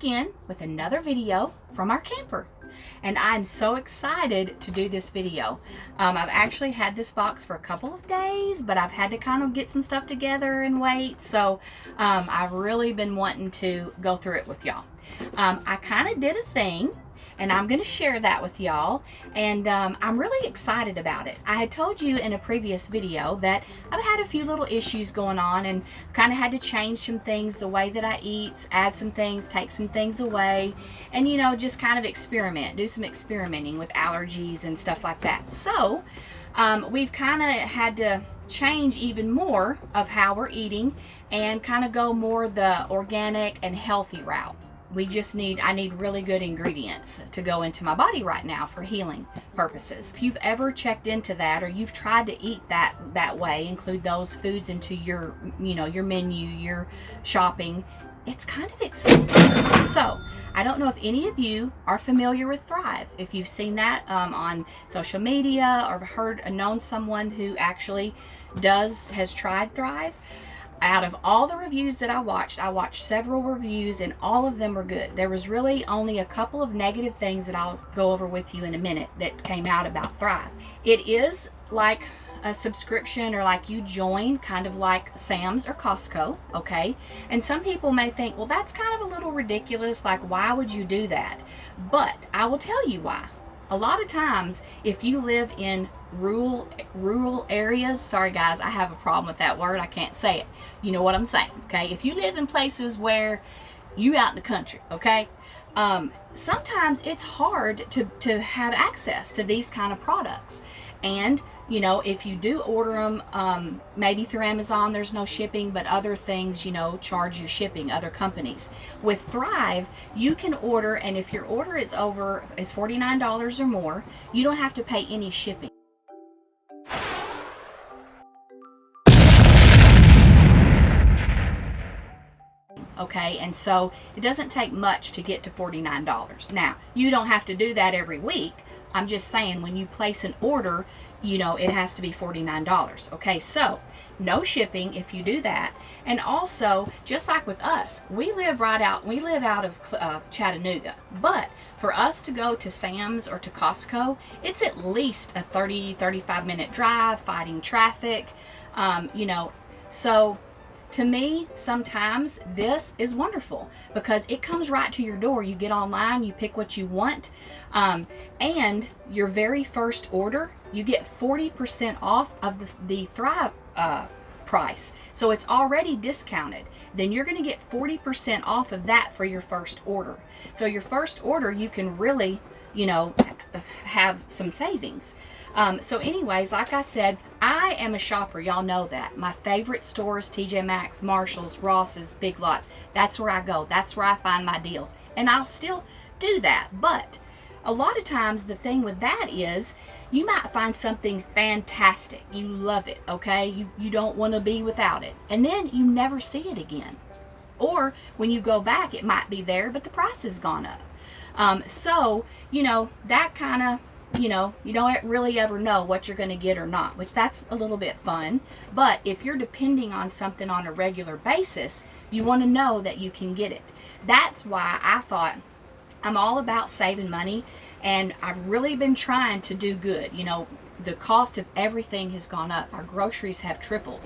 again with another video from our camper. And I'm so excited to do this video. I've actually had this box for a couple of days, but I've had to kind of get some stuff together and wait. So I've really been wanting to go through it with y'all. I kind of did a thing, and I'm going to share that with y'all, and I'm really excited about it. I had told you in a previous video that I've had a few little issues going on and kind of had to change some things, the way that I eat, add some things, take some things away, and you know, just kind of experiment, do some experimenting with allergies and stuff like that. So we've kind of had to change even more of how we're eating and kind of go more the organic and healthy route. I need really good ingredients to go into my body right now for healing purposes. If you've ever checked into that, or you've tried to eat that way, include those foods into your, your menu, your shopping, it's kind of expensive. So I don't know if any of you are familiar with Thrive. If you've seen that on social media, or known someone who actually has tried Thrive. Out of all the reviews that I watched several reviews, and all of them were good. There was really only a couple of negative things that I'll go over with you in a minute that came out about Thrive. It is like a subscription, or like you join, kind of like Sam's or Costco, okay? And some people may think, well, that's kind of a little ridiculous, like why would you do that? But I will tell you why. A lot of times, if you live in rural areas, sorry guys, I have a problem with that word, I can't say it. You know what I'm saying, okay? If you live in places where you out in the country, okay? Sometimes it's hard to have access to these kind of products. And if you do order them, maybe through Amazon, there's no shipping, but other things, charge you shipping, other companies. With Thrive, you can order, and if your order is $49 or more, you don't have to pay any shipping. Okay, and so it doesn't take much to get to $49. Now, you don't have to do that every week. I'm just saying, when you place an order, it has to be $49. Okay, so no shipping if you do that. And also, just like with us, we live out of Chattanooga, but for us to go to Sam's or to Costco, it's at least a 35 minute drive, fighting traffic, so to me, sometimes this is wonderful because it comes right to your door. You get online, you pick what you want, and your very first order, you get 40% off of the Thrive price. So it's already discounted. Then you're going to get 40% off of that for your first order. So your first order, you can really, have some savings. So anyways, like I said, I am a shopper. Y'all know that. My favorite stores, TJ Maxx, Marshalls, Ross's, Big Lots. That's where I go. That's where I find my deals. And I'll still do that. But a lot of times the thing with that is you might find something fantastic. You love it, okay? You don't want to be without it. And then you never see it again. Or when you go back, it might be there, but the price has gone up. So, that kind of, you don't really ever know what you're going to get or not, which that's a little bit fun. But if you're depending on something on a regular basis, you want to know that you can get it. That's why I thought, I'm all about saving money, and I've really been trying to do good. The cost of everything has gone up. Our groceries have tripled.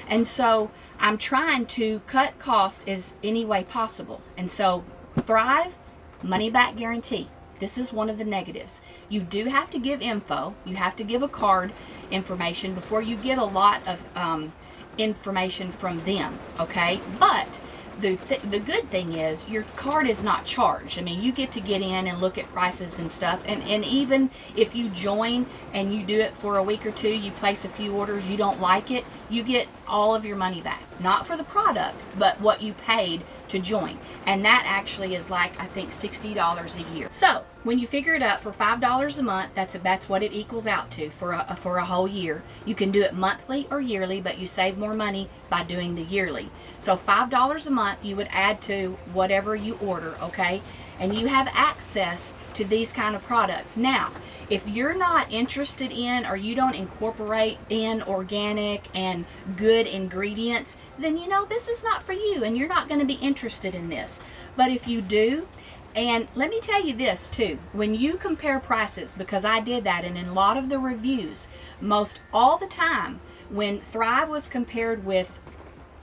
And so I'm trying to cut costs as any way possible. And so Thrive, money back guarantee. This is one of the negatives. You do have to give info. You have to give a card information before you get a lot of information from them, okay? But the good thing is your card is not charged. I mean, you get in and look at prices and stuff, and even if you join and you do it for a week or two, you place a few orders, you don't like it, you get all of your money back. Not for the product, but what you paid to join. And that actually is like, I think, $60 a year. So when you figure it up, for $5 a month, that's what it equals out to for a whole year. You can do it monthly or yearly, but you save more money by doing the yearly. So $5 a month you would add to whatever you order, okay? and you have access to these kind of products. Now, if you're not interested in, or you don't incorporate in organic and good ingredients, then you know this is not for you and you're not going to be interested in this. But if you do, and let me tell you this too, when you compare prices, because I did that, and in a lot of the reviews, most all the time, when Thrive was compared with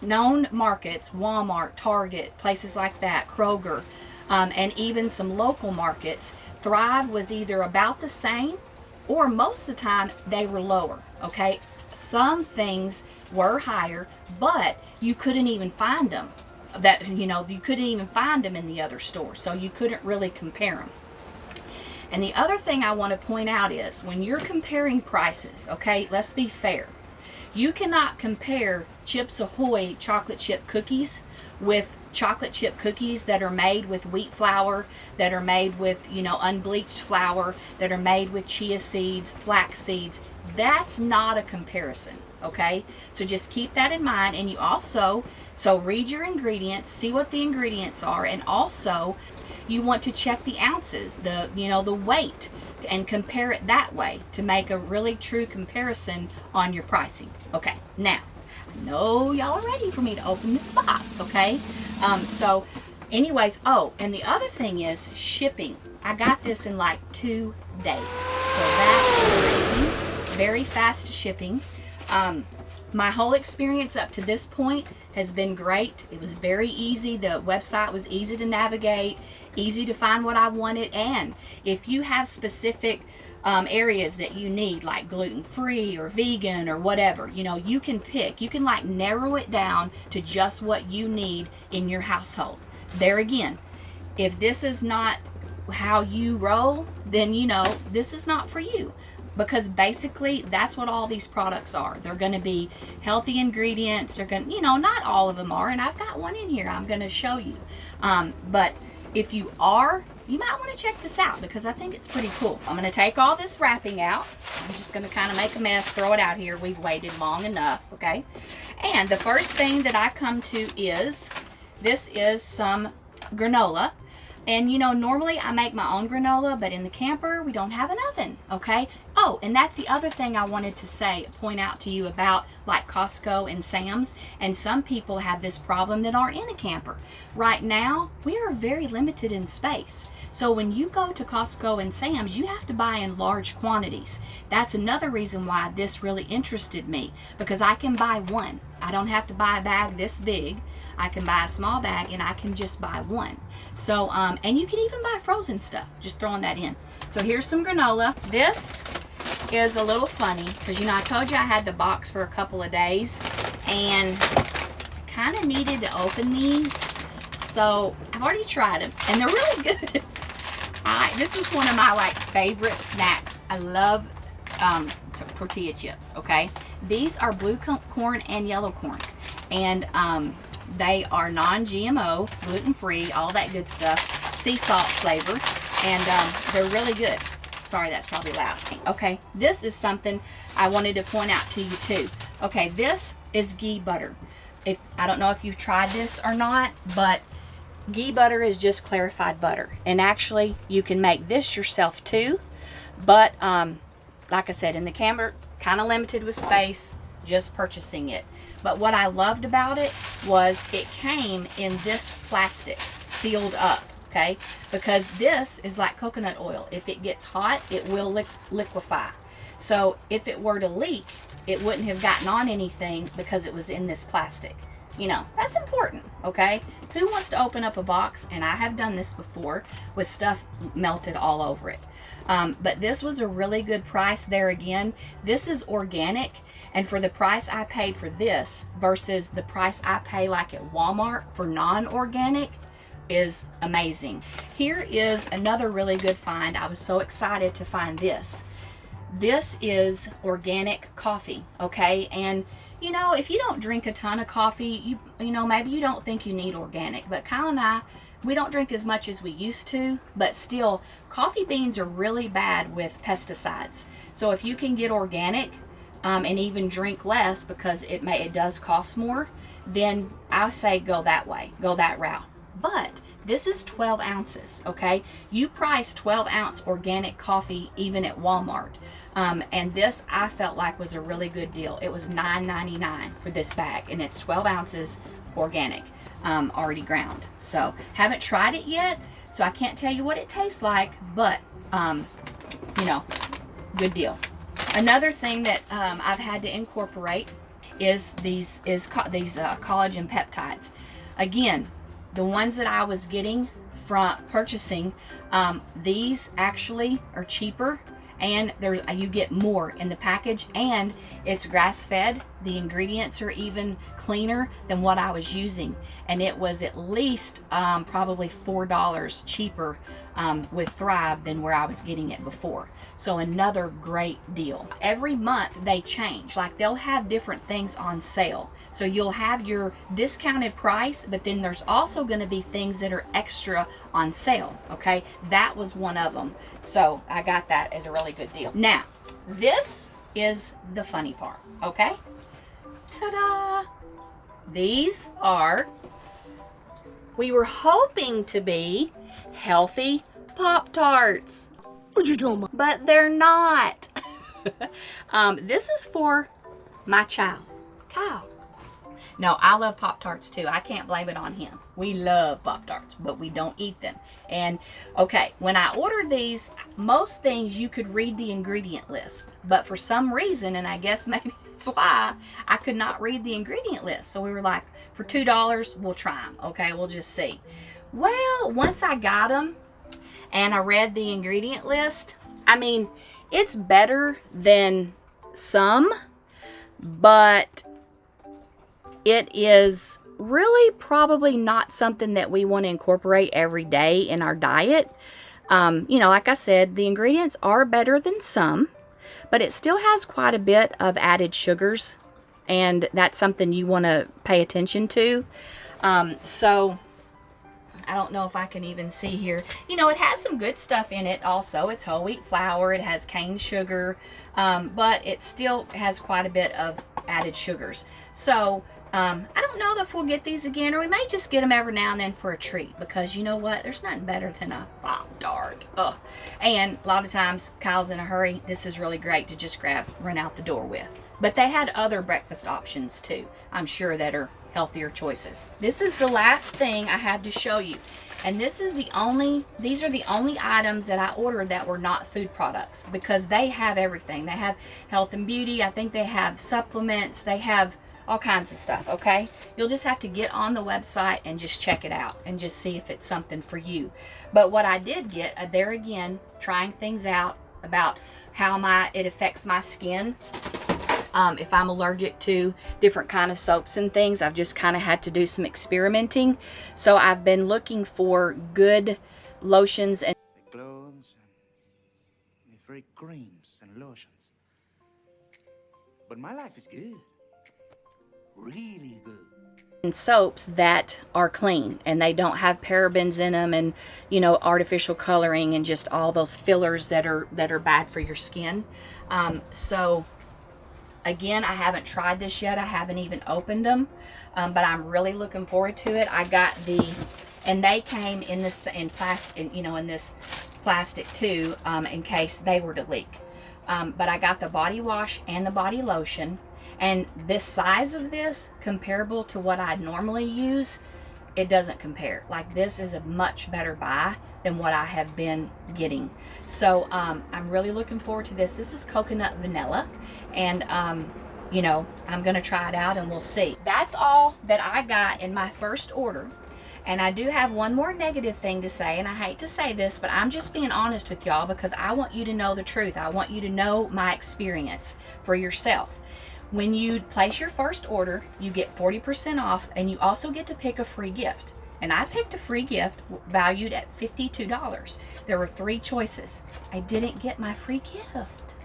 known markets, Walmart, Target, places like that, Kroger, and even some local markets, Thrive was either about the same, or most of the time they were lower, okay? Some things were higher, but you couldn't even find them. You couldn't even find them in the other stores, so you couldn't really compare them. And the other thing I want to point out is, when you're comparing prices, okay, let's be fair. You cannot compare Chips Ahoy chocolate chip cookies with chocolate chip cookies that are made with wheat flour, that are made with, unbleached flour, that are made with chia seeds, flax seeds. That's not a comparison, okay? So just keep that in mind. And you also, so read your ingredients, see what the ingredients are, and also you want to check the ounces, the weight, and compare it that way to make a really true comparison on your pricing. Okay, now, I know y'all are ready for me to open this box, okay? So anyways, and the other thing is shipping. I got this in like 2 days. So that's amazing. Very fast shipping. My whole experience up to this point has been great. It was very easy. The website was easy to navigate, easy to find what I wanted. And if you have specific areas that you need, like gluten-free or vegan or whatever, you can pick. You can like narrow it down to just what you need in your household. There again, if this is not how you roll, then this is not for you. Because basically that's what all these products are. They're going to be healthy ingredients. They're going to, not all of them are, and I've got one in here I'm going to show you. But if you are, you might want to check this out, because I think it's pretty cool. I'm going to take all this wrapping out. I'm just going to kind of make a mess, throw it out here. We've waited long enough, okay? And the first thing that I come to is, this is some granola. And normally I make my own granola, but in the camper, we don't have an oven, okay? Oh, and that's the other thing I wanted to point out to you about like Costco and Sam's. And some people have this problem that aren't in a camper. Right now, we are very limited in space. So when you go to Costco and Sam's, you have to buy in large quantities. That's another reason why this really interested me, because I can buy one. I don't have to buy a bag this big. I can buy a small bag and I can just buy one. So, and you can even buy frozen stuff, just throwing that in. So here's some granola. This is a little funny because, I told you I had the box for a couple of days and kind of needed to open these. So I've already tried them and they're really good. This is one of my favorite snacks. I love tortilla chips, okay? These are blue corn and yellow corn. And they are non-GMO, gluten-free, all that good stuff, sea salt flavor, and they're really good. Sorry, that's probably loud. Okay, this is something I wanted to point out to you too. Okay, this is ghee butter. I don't know if you've tried this or not, but ghee butter is just clarified butter. And actually, you can make this yourself too. But like I said, in the camper, kind of limited with space, just purchasing it. But what I loved about it was it came in this plastic, sealed up, okay? Because this is like coconut oil. If it gets hot, it will liquefy. So if it were to leak, it wouldn't have gotten on anything because it was in this plastic. That's important, okay? Who wants to open up a box, and I have done this before, with stuff melted all over it. But this was a really good price there again. This is organic, and for the price I paid for this versus the price I pay like at Walmart for non-organic is amazing. Here is another really good find. I was so excited to find this. This is organic coffee, okay? And if you don't drink a ton of coffee, maybe you don't think you need organic, but Kyle and I, we don't drink as much as we used to, but still, coffee beans are really bad with pesticides. So if you can get organic and even drink less because it does cost more, then I say go that way, go that route. but this is 12 ounces, okay? You price 12-ounce organic coffee even at Walmart. And this I felt like was a really good deal. It was $9.99 for this bag, and it's 12 ounces organic, already ground. So haven't tried it yet, so I can't tell you what it tastes like, but you know, good deal. Another thing that I've had to incorporate is these collagen peptides. Again, the ones that I was getting from purchasing, these actually are cheaper, and you get more in the package, and it's grass-fed. The ingredients are even cleaner than what I was using, and it was at least probably $4 cheaper with Thrive than where I was getting it before. So another great deal. Every month they change, like they'll have different things on sale. So you'll have your discounted price, but then there's also going to be things that are extra on sale, okay? That was one of them. So I got that as a really good deal. Now, this is the funny part, okay? Ta-da! These are, we were hoping to be healthy Pop-Tarts, but they're not. This is for my child, Kyle. No, I love Pop-Tarts too. I can't blame it on him. We love Pop-Tarts, but we don't eat them. And okay, when I ordered these, most things you could read the ingredient list, but for some reason, and I guess maybe that's why, I could not read the ingredient list. So we were like, for $2, we'll try them. Okay, we'll just see. Well, once I got them and I read the ingredient list, I mean, it's better than some, but it is really probably not something that we want to incorporate every day in our diet. You know, like I said, the ingredients are better than some, but it still has quite a bit of added sugars, and that's something you want to pay attention to. So I don't know if I can even see here. You know, it has some good stuff in it also. It's whole wheat flour, it has cane sugar, but it still has quite a bit of added sugars. So I don't know if we'll get these again, or we may just get them every now and then for a treat, because you know what? There's nothing better than a Pop-Tart. Ugh. And a lot of times Kyle's in a hurry. This is really great to just grab, run out the door with. But they had other breakfast options too, I'm sure, that are healthier choices. This is the last thing I have to show you. And these are the only items that I ordered that were not food products, because they have everything. They have health and beauty. I think they have supplements. They have all kinds of stuff, okay? You'll just have to get on the website and just check it out and just see if it's something for you. But what I did get, there again, trying things out about how it affects my skin. If I'm allergic to different kind of soaps and things, I've just kind of had to do some experimenting. So I've been looking for good lotions and clothes and the free creams and lotions. But my life is good. Really good. soaps that are clean and they don't have parabens in them and, you know, artificial coloring and just all those fillers that are bad for your skin. So again, I haven't tried this yet. I haven't even opened them, but I'm really looking forward to it. I got and they came in this in this plastic too, in case they were to leak. But I got the body wash and the body lotion, and this size of this, comparable to what I normally use, it doesn't compare. Like, this is a much better buy than what I have been getting. So I'm really looking forward to this. This is coconut vanilla, and you know, I'm gonna try it out and we'll see. That's all that I got in my first order. And I do have one more negative thing to say, and I hate to say this, but I'm just being honest with y'all because I want you to know the truth. I want you to know my experience for yourself. When you place your first order, you get 40% off, and you also get to pick a free gift. And I picked a free gift valued at $52. There were 3 choices. I didn't get my free gift,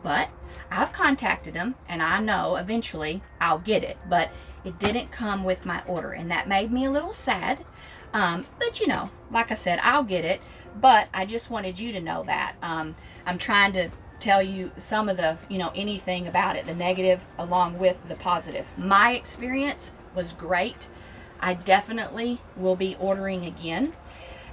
but I've contacted them, and I know eventually I'll get it, but it didn't come with my order, and that made me a little sad. But you know, like I said, I'll get it, but I just wanted you to know that. I'm trying to tell you some of the, you know, anything about it, the negative along with the positive. My experience was great. I definitely will be ordering again.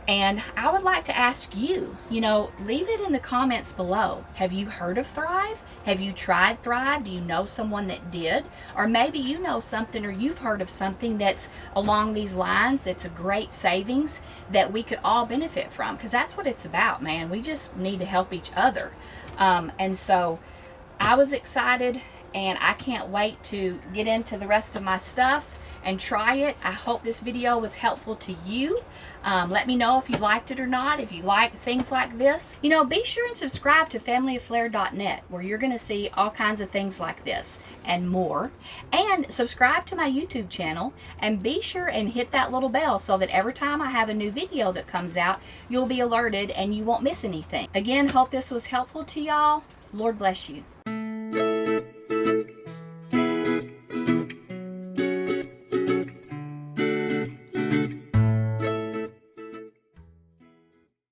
And I would like to ask you, leave it in the comments below. Have you heard of Thrive? Have you tried Thrive? Do you know someone that did? Or maybe you know something, or you've heard of something that's along these lines that's a great savings that we could all benefit from, because that's what it's about, man. We just need to help each other. And so I was excited, and I can't wait to get into the rest of my stuff and try it. I hope this video was helpful to you. Let me know if you liked it or not, if you like things like this. Be sure and subscribe to familyofFlair.net, where you're going to see all kinds of things like this and more. And subscribe to my YouTube channel, and be sure and hit that little bell so that every time I have a new video that comes out, you'll be alerted and you won't miss anything. Again, hope this was helpful to y'all. Lord bless you.